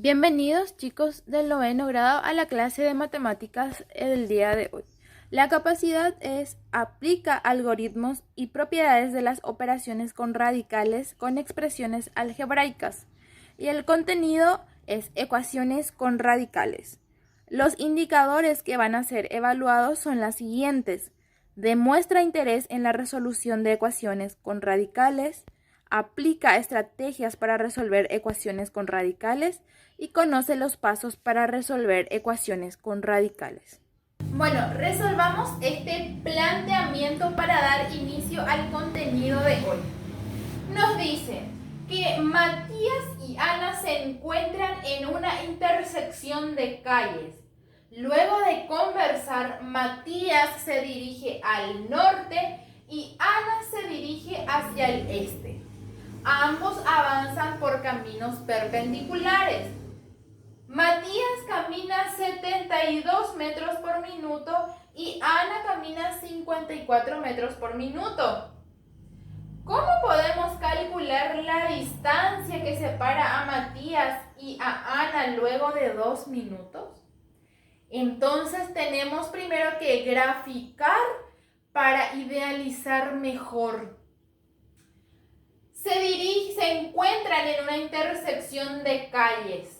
Bienvenidos chicos del noveno grado a la clase de matemáticas del día de hoy. La capacidad es aplica algoritmos y propiedades de las operaciones con radicales con expresiones algebraicas y el contenido es ecuaciones con radicales. Los indicadores que van a ser evaluados son las siguientes: demuestra interés en la resolución de ecuaciones con radicales, aplica estrategias para resolver ecuaciones con radicales y conoce los pasos para resolver ecuaciones con radicales. Bueno, resolvamos este planteamiento para dar inicio al contenido de hoy. Nos dice que Matías y Ana se encuentran en una intersección de calles. Luego de conversar, Matías se dirige al norte y Ana se dirige hacia el este. Ambos avanzan por caminos perpendiculares. Matías camina 72 metros por minuto y Ana camina 54 metros por minuto. ¿Cómo podemos calcular la distancia que separa a Matías y a Ana luego de 2 minutos? Entonces tenemos primero que graficar para idealizar mejor. Se encuentran en una intersección de calles.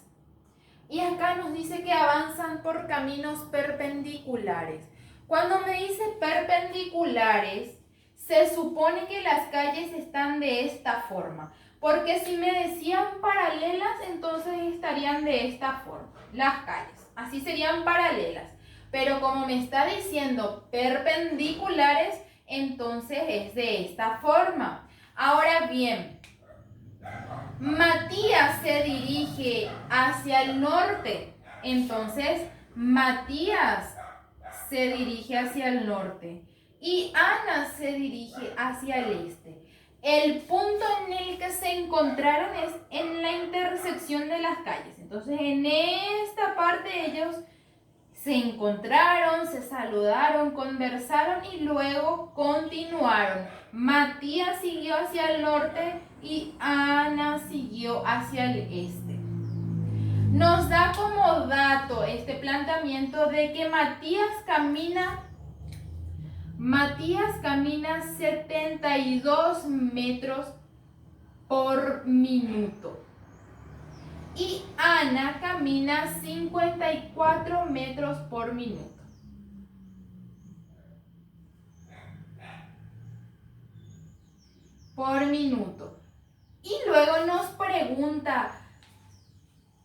Y acá nos dice que avanzan por caminos perpendiculares. Cuando me dice perpendiculares, se supone que las calles están de esta forma. Porque si me decían paralelas, entonces estarían de esta forma, las calles. Así serían paralelas. Pero como me está diciendo perpendiculares, entonces es de esta forma. Ahora bien, Matías se dirige hacia el norte, entonces Matías se dirige hacia el norte y Ana se dirige hacia el este. El punto en el que se encontraron es en la intersección de las calles. Entonces en esta parte ellos se encontraron, se saludaron, conversaron y luego continuaron. Matías siguió hacia el norte y Ana siguió hacia el este. Nos da como dato este planteamiento de que Matías camina 72 metros por minuto. Y Ana camina 54 metros por minuto. Y luego nos pregunta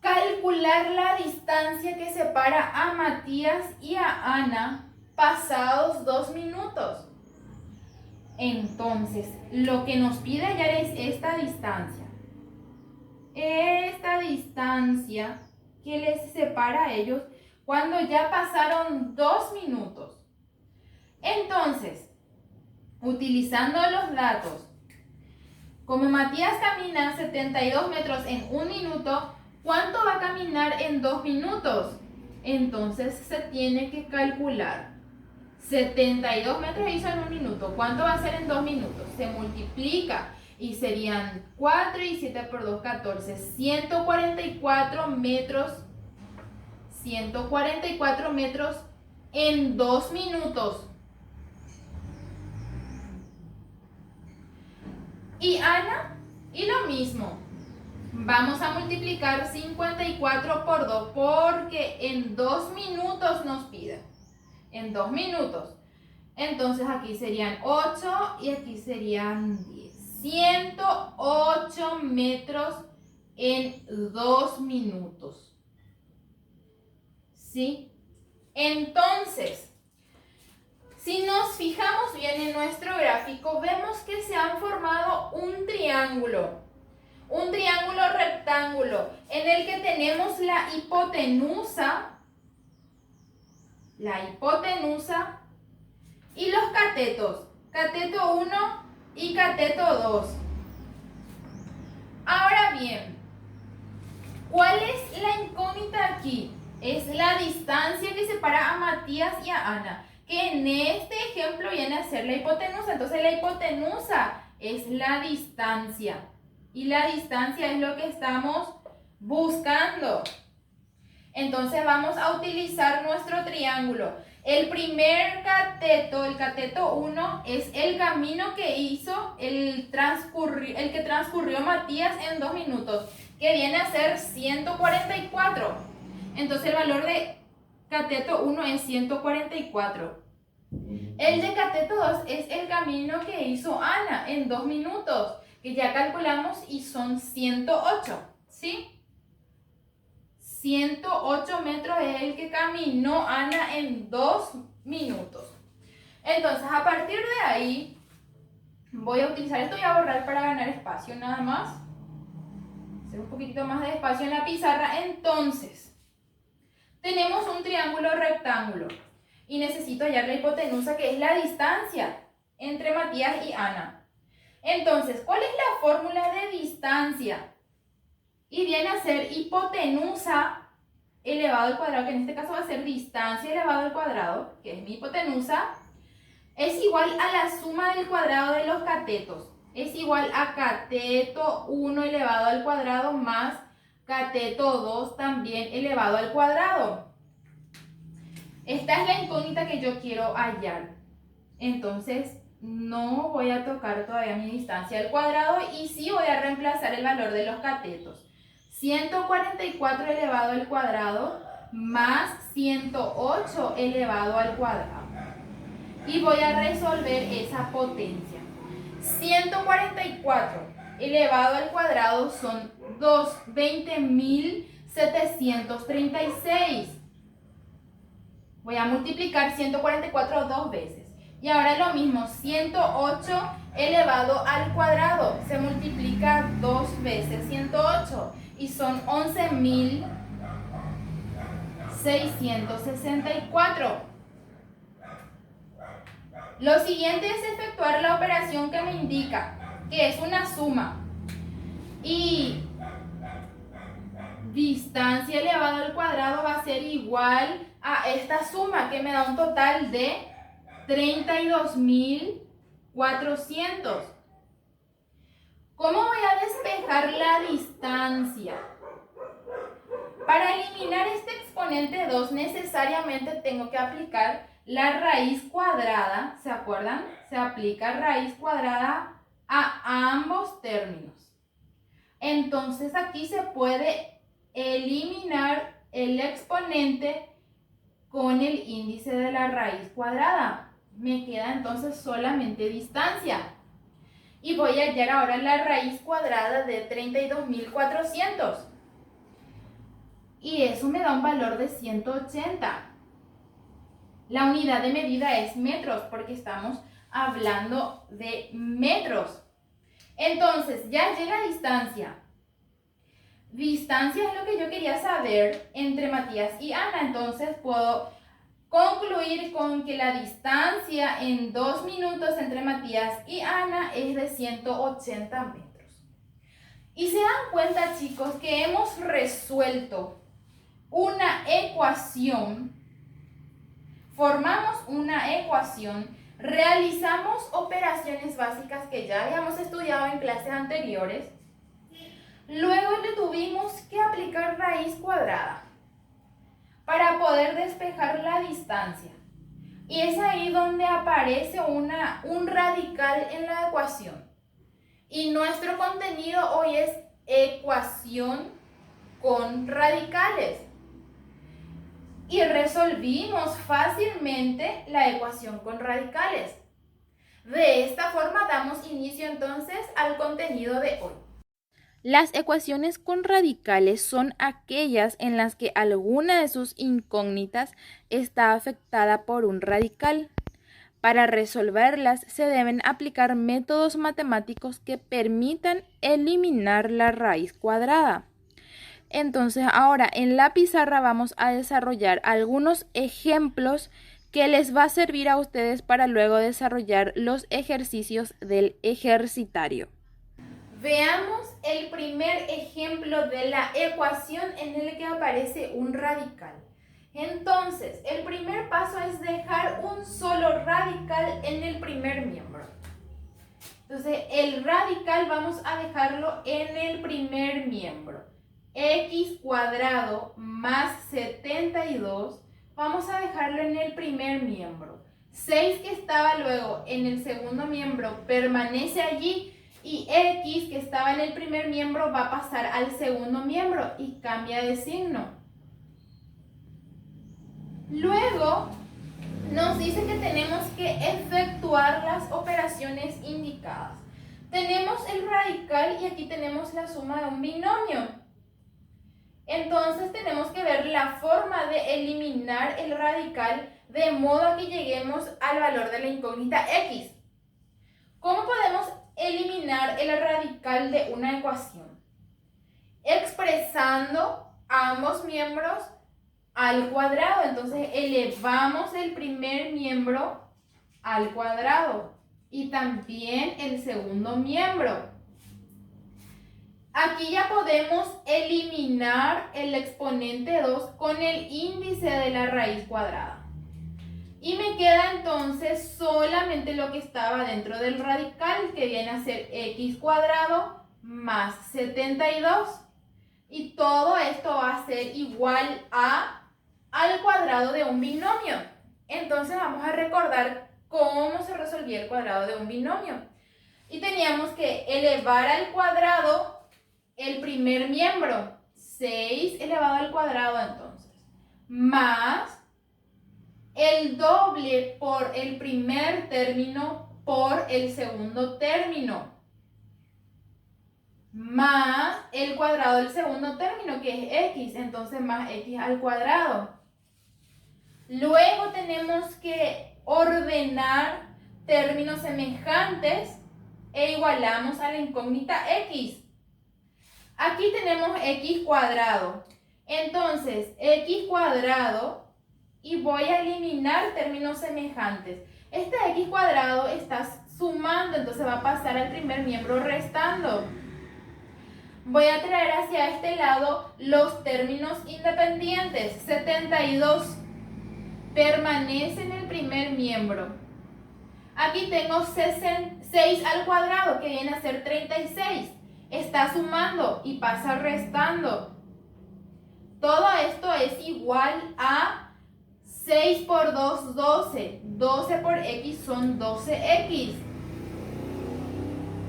calcular la distancia que separa a Matías y a Ana pasados 2 minutos. Entonces, lo que nos pide hallar es esta distancia. Esta distancia que les separa a ellos cuando ya pasaron 2 minutos. Entonces, utilizando los datos, como Matías camina 72 metros en 1 minuto, ¿cuánto va a caminar en 2 minutos? Entonces se tiene que calcular. 72 metros hizo en 1 minuto. ¿Cuánto va a ser en 2 minutos? Se multiplica. Y serían 4 y 7 por 2, 14. 144 metros. 144 metros en 2 minutos. Y Ana, y lo mismo. Vamos a multiplicar 54 por 2 porque en 2 minutos nos pide. En 2 minutos. Entonces aquí serían 8 y aquí serían 10. 108 metros en 2 minutos. ¿Sí? Entonces, si nos fijamos bien en nuestro gráfico, vemos que se han formado un triángulo rectángulo, en el que tenemos la hipotenusa y los catetos, cateto 1 y cateto 2. Ahora bien, ¿cuál es la incógnita aquí? Es la distancia que separa a Matías y a Ana, que en este ejemplo viene a ser la hipotenusa. Entonces la hipotenusa es la distancia. Y la distancia es lo que estamos buscando. Entonces vamos a utilizar nuestro triángulo. El primer cateto, el cateto 1, es el camino que hizo el que transcurrió Matías en 2 minutos, que viene a ser 144. Entonces el valor de cateto 1 es 144. El de cateto 2 es el camino que hizo Ana en 2 minutos, que ya calculamos y son 108, ¿sí? 108 metros es el que caminó Ana en 2 minutos. Entonces, a partir de ahí, voy a utilizar esto y a borrar para ganar espacio nada más. Hacer un poquitito más de espacio en la pizarra. Entonces, tenemos un triángulo rectángulo y necesito hallar la hipotenusa, que es la distancia entre Matías y Ana. Entonces, ¿cuál es la fórmula de distancia? Y viene a ser hipotenusa elevado al cuadrado, que en este caso va a ser distancia elevado al cuadrado, que es mi hipotenusa, es igual a la suma del cuadrado de los catetos. Es igual a cateto 1 elevado al cuadrado más cateto 2 también elevado al cuadrado. Esta es la incógnita que yo quiero hallar. Entonces, no voy a tocar todavía mi distancia al cuadrado y sí voy a reemplazar el valor de los catetos. 144 elevado al cuadrado más 108 elevado al cuadrado. Y voy a resolver esa potencia. 144 elevado al cuadrado son 20.736. Voy a multiplicar 144 dos veces. Y ahora lo mismo, 108 elevado al cuadrado. Se multiplica dos veces 108. Y son 11.664. Lo siguiente es efectuar la operación que me indica, que es una suma. Y distancia elevado al cuadrado va a ser igual a esta suma, que me da un total de 32.400. ¿Cómo voy a despejar la distancia? Para eliminar este exponente 2 necesariamente tengo que aplicar la raíz cuadrada. ¿Se acuerdan? Se aplica raíz cuadrada a ambos términos. Entonces aquí se puede eliminar el exponente con el índice de la raíz cuadrada. Me queda entonces solamente distancia. Y voy a hallar ahora la raíz cuadrada de 32.400. Y eso me da un valor de 180. La unidad de medida es metros, porque estamos hablando de metros. Entonces, ya hallé la distancia. Distancia es lo que yo quería saber entre Matías y Ana. Entonces, puedo concluir con que la distancia en 2 minutos entre Matías y Ana es de 180 metros. Y se dan cuenta, chicos, que hemos resuelto una ecuación, formamos una ecuación, realizamos operaciones básicas que ya habíamos estudiado en clases anteriores, luego le tuvimos que aplicar raíz cuadrada para poder despejar la distancia. Y es ahí donde aparece un radical en la ecuación. Y nuestro contenido hoy es ecuación con radicales. Y resolvimos fácilmente la ecuación con radicales. De esta forma damos inicio entonces al contenido de hoy. Las ecuaciones con radicales son aquellas en las que alguna de sus incógnitas está afectada por un radical. Para resolverlas se deben aplicar métodos matemáticos que permitan eliminar la raíz cuadrada. Entonces ahora en la pizarra vamos a desarrollar algunos ejemplos que les va a servir a ustedes para luego desarrollar los ejercicios del ejercitario. Veamos el primer ejemplo de la ecuación en el que aparece un radical. Entonces, el primer paso es dejar un solo radical en el primer miembro. Entonces, el radical vamos a dejarlo en el primer miembro. x cuadrado más 72, vamos a dejarlo en el primer miembro. 6 que estaba luego en el segundo miembro permanece allí y x que estaba en el primer miembro va a pasar al segundo miembro y cambia de signo. Luego nos dice que tenemos que efectuar las operaciones indicadas. Tenemos el radical y aquí tenemos la suma de un binomio. Entonces tenemos que ver la forma de eliminar el radical de modo que lleguemos al valor de la incógnita x. ¿Cómo podemos eliminar el radical de una ecuación? Expresando ambos miembros al cuadrado. Entonces elevamos el primer miembro al cuadrado y también el segundo miembro. Aquí ya podemos eliminar el exponente 2 con el índice de la raíz cuadrada. Y me queda entonces solamente lo que estaba dentro del radical, que viene a ser x cuadrado más 72. Y todo esto va a ser igual al cuadrado de un binomio. Entonces vamos a recordar cómo se resolvía el cuadrado de un binomio. Y teníamos que elevar al cuadrado el primer miembro, 6 elevado al cuadrado entonces, más el doble por el primer término por el segundo término, más el cuadrado del segundo término, que es x, entonces más x al cuadrado. Luego tenemos que ordenar términos semejantes e igualamos a la incógnita x. Aquí tenemos x cuadrado. Entonces, x cuadrado, y voy a eliminar términos semejantes. Este x cuadrado está sumando, entonces va a pasar al primer miembro restando. Voy a traer hacia este lado los términos independientes. 72 permanece en el primer miembro. Aquí tengo 6 al cuadrado, que viene a ser 36. Está sumando y pasa restando. Todo esto es igual a 6 por 2, 12. 12 por x son 12x.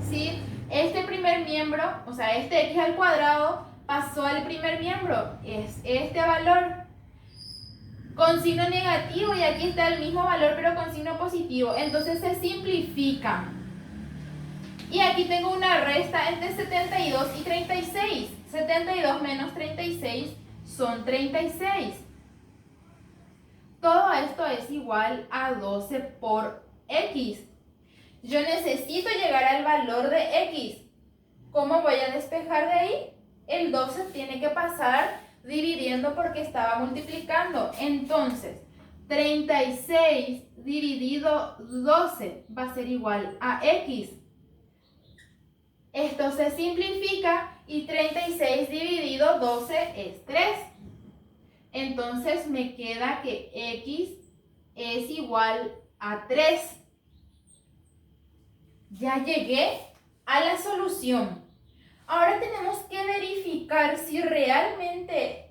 ¿Sí? Este primer miembro, o sea, este x al cuadrado, pasó al primer miembro. Es este valor. Con signo negativo, y aquí está el mismo valor, pero con signo positivo. Entonces se simplifica. Y aquí tengo una resta entre 72 y 36. 72 menos 36 son 36. Todo esto es igual a 12 por x. Yo necesito llegar al valor de x. ¿Cómo voy a despejar de ahí? El 12 tiene que pasar dividiendo porque estaba multiplicando. Entonces, 36 dividido 12 va a ser igual a x. Esto se simplifica y 36 dividido 12 es 3. Entonces me queda que x es igual a 3. Ya llegué a la solución. Ahora tenemos que verificar si realmente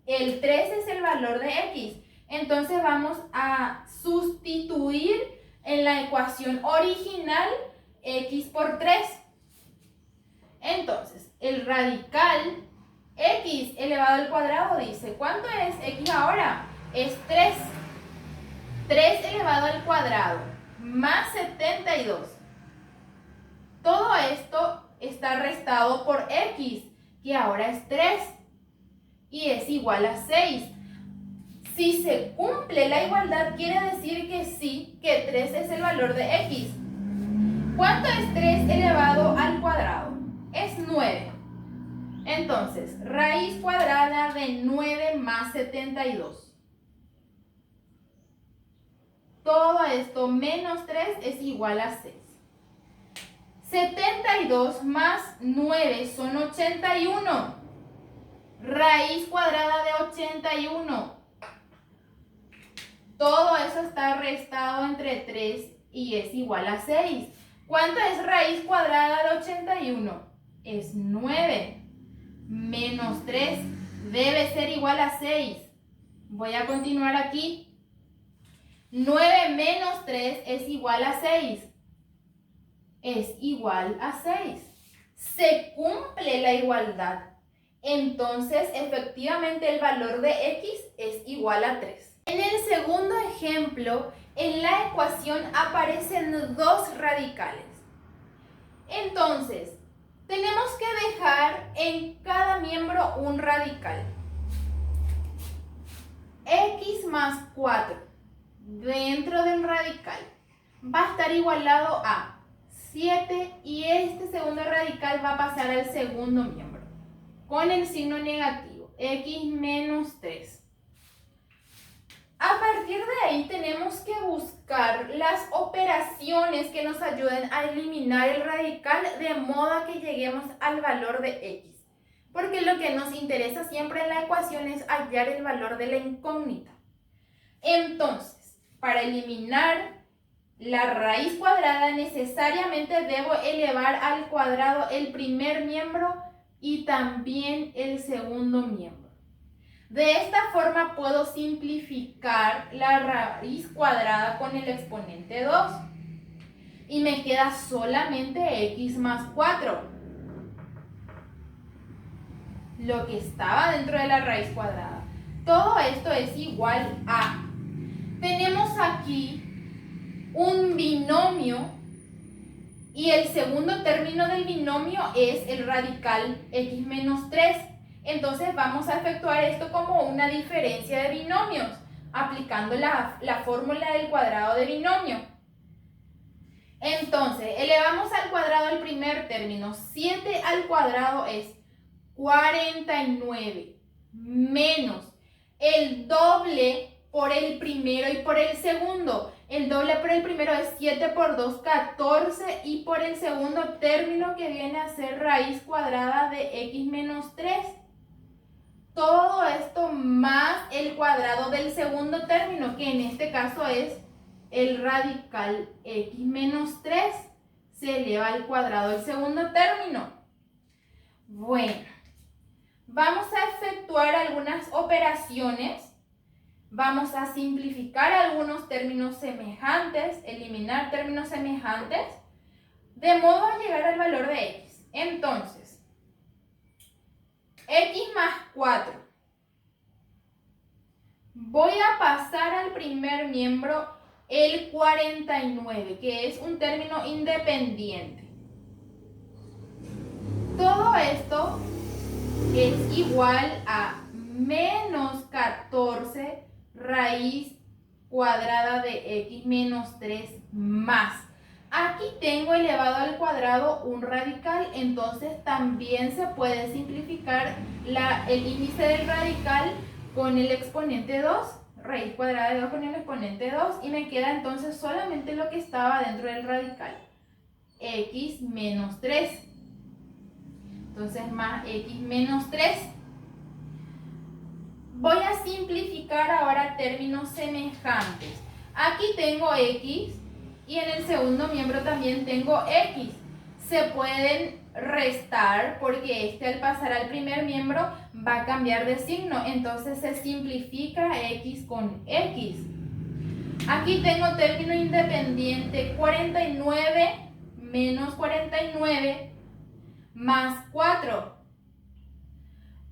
el 3 es el valor de x. Entonces vamos a sustituir en la ecuación original x por 3. Entonces, el radical x elevado al cuadrado dice, ¿cuánto es x ahora? Es 3. 3 elevado al cuadrado más 72. Todo esto está restado por x, que ahora es 3, y es igual a 6. Si se cumple la igualdad, quiere decir que sí, que 3 es el valor de x. ¿Cuánto es 3 elevado al cuadrado? Es 9. Entonces, raíz cuadrada de 9 más 72. Todo esto menos 3 es igual a 6. 72 más 9 son 81. Raíz cuadrada de 81. Todo eso está restado entre 3 y es igual a 6. ¿Cuánto es raíz cuadrada de 81? Es 9. menos 3 debe ser igual a 6. Voy a continuar aquí. 9 menos 3 es igual a 6. Es igual a 6. Se cumple la igualdad. Entonces, efectivamente, el valor de x es igual a 3. En el segundo ejemplo, en la ecuación aparecen dos radicales. Entonces, tenemos que dejar en cada miembro un radical. X más 4 dentro del radical va a estar igualado a 7 y este segundo radical va a pasar al segundo miembro con el signo negativo, x menos 3. A partir de ahí tenemos que buscar las operaciones que nos ayuden a eliminar el radical de modo a que lleguemos al valor de x. Porque lo que nos interesa siempre en la ecuación es hallar el valor de la incógnita. Entonces, para eliminar la raíz cuadrada necesariamente debo elevar al cuadrado el primer miembro y también el segundo miembro. De esta forma puedo simplificar la raíz cuadrada con el exponente 2 y me queda solamente x más 4, lo que estaba dentro de la raíz cuadrada. Todo esto es igual a, tenemos aquí un binomio y el segundo término del binomio es el radical x menos 3. Entonces vamos a efectuar esto como una diferencia de binomios, aplicando la fórmula del cuadrado de binomio. Entonces, elevamos al cuadrado el primer término. 7 al cuadrado es 49 menos el doble por el primero y por el segundo. El doble por el primero es 7 por 2, 14, y por el segundo término que viene a ser raíz cuadrada de x menos 3. Todo esto más el cuadrado del segundo término, que en este caso es el radical x menos 3, se eleva al cuadrado del segundo término. Bueno, vamos a efectuar algunas operaciones. Vamos a simplificar algunos términos semejantes, eliminar términos semejantes, de modo a llegar al valor de x. Entonces, x más 4. Voy a pasar al primer miembro el 49, que es un término independiente. Todo esto es igual a menos 14 raíz cuadrada de x menos 3 más. Aquí tengo elevado al cuadrado un radical, entonces también se puede simplificar el índice del radical con el exponente 2, raíz cuadrada de 2 con el exponente 2, y me queda entonces solamente lo que estaba dentro del radical, x menos 3. Entonces más x menos 3. Voy a simplificar ahora términos semejantes. Aquí tengo x y en el segundo miembro también tengo x. Se pueden restar porque este al pasar al primer miembro va a cambiar de signo. Entonces se simplifica x con x. Aquí tengo término independiente 49 menos 49 más 4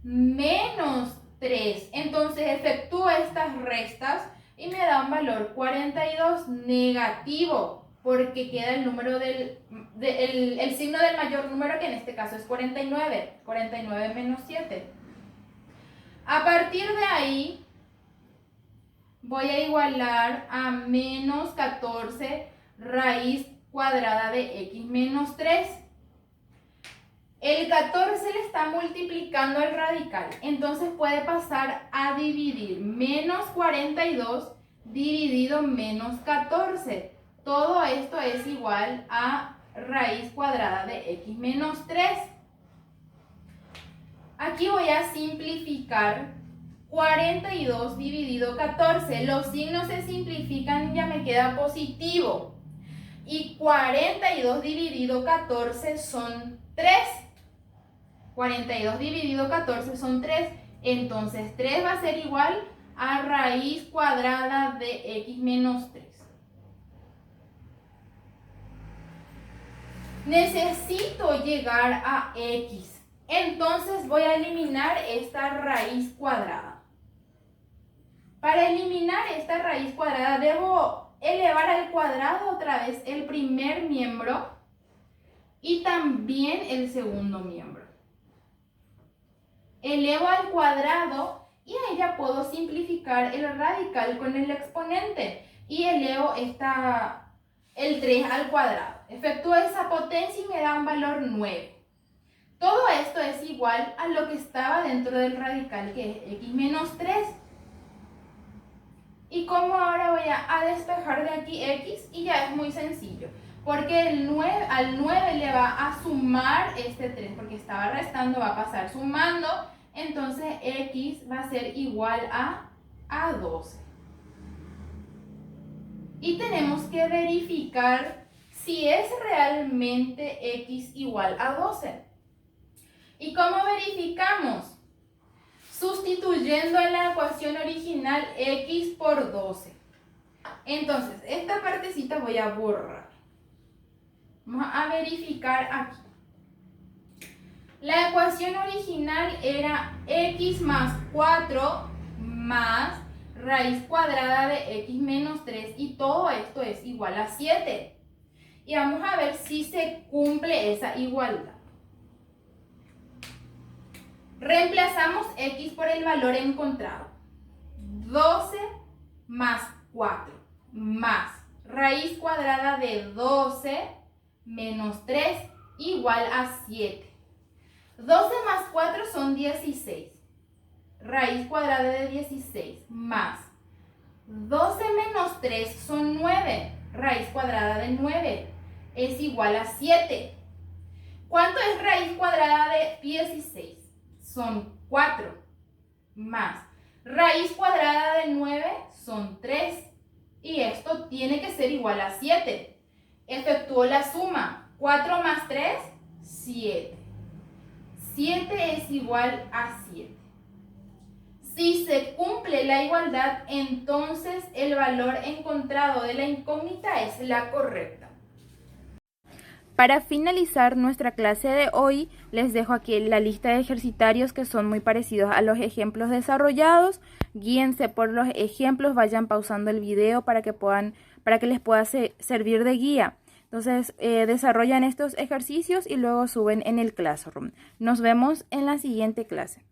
menos 3. Entonces efectúo estas restas y me da un valor 42 negativo, porque queda el número el signo del mayor número, que en este caso es 49. 49 menos 7. A partir de ahí voy a igualar a menos 14 raíz cuadrada de x menos 3. El 14 le está multiplicando el radical, entonces puede pasar a dividir menos 42 dividido menos 14. Todo esto es igual a raíz cuadrada de x menos 3. Aquí voy a simplificar 42 dividido 14. Los signos se simplifican y ya me queda positivo. Y 42 dividido 14 son 3. 42 dividido 14 son 3. Entonces 3 va a ser igual a raíz cuadrada de x menos 3. Necesito llegar a x. Entonces voy a eliminar esta raíz cuadrada. Para eliminar esta raíz cuadrada debo elevar al cuadrado otra vez el primer miembro y también el segundo miembro. Elevo al cuadrado y ahí ya puedo simplificar el radical con el exponente y elevo el 3 al cuadrado. Efectúo esa potencia y me da un valor 9. Todo esto es igual a lo que estaba dentro del radical, que es x menos 3. Y como ahora voy a despejar de aquí x, y ya es muy sencillo. Porque al 9 le va a sumar este 3, porque estaba restando, va a pasar sumando. Entonces x va a ser igual a 12. Y tenemos que verificar si es realmente x igual a 12. ¿Y cómo verificamos? Sustituyendo en la ecuación original x por 12. Entonces, esta partecita voy a borrar. Vamos a verificar aquí. La ecuación original era x más 4 más raíz cuadrada de x menos 3 y todo esto es igual a 7. Y vamos a ver si se cumple esa igualdad. Reemplazamos x por el valor encontrado. 12 más 4 más raíz cuadrada de 12 menos 3 igual a 7. 12 más 4 son 16. Raíz cuadrada de 16 más 12 menos 3 son 9. Raíz cuadrada de 9 es igual a 7. ¿Cuánto es raíz cuadrada de 16? Son 4 más raíz cuadrada de 9 son 3 y esto tiene que ser igual a 7. Efectúo la suma. 4 más 3, 7. 7 es igual a 7. Si se cumple la igualdad, entonces el valor encontrado de la incógnita es la correcta. Para finalizar nuestra clase de hoy, les dejo aquí la lista de ejercitarios que son muy parecidos a los ejemplos desarrollados. Guíense por los ejemplos, vayan pausando el video para que les pueda servir de guía. Entonces, desarrollan estos ejercicios y luego suben en el Classroom. Nos vemos en la siguiente clase.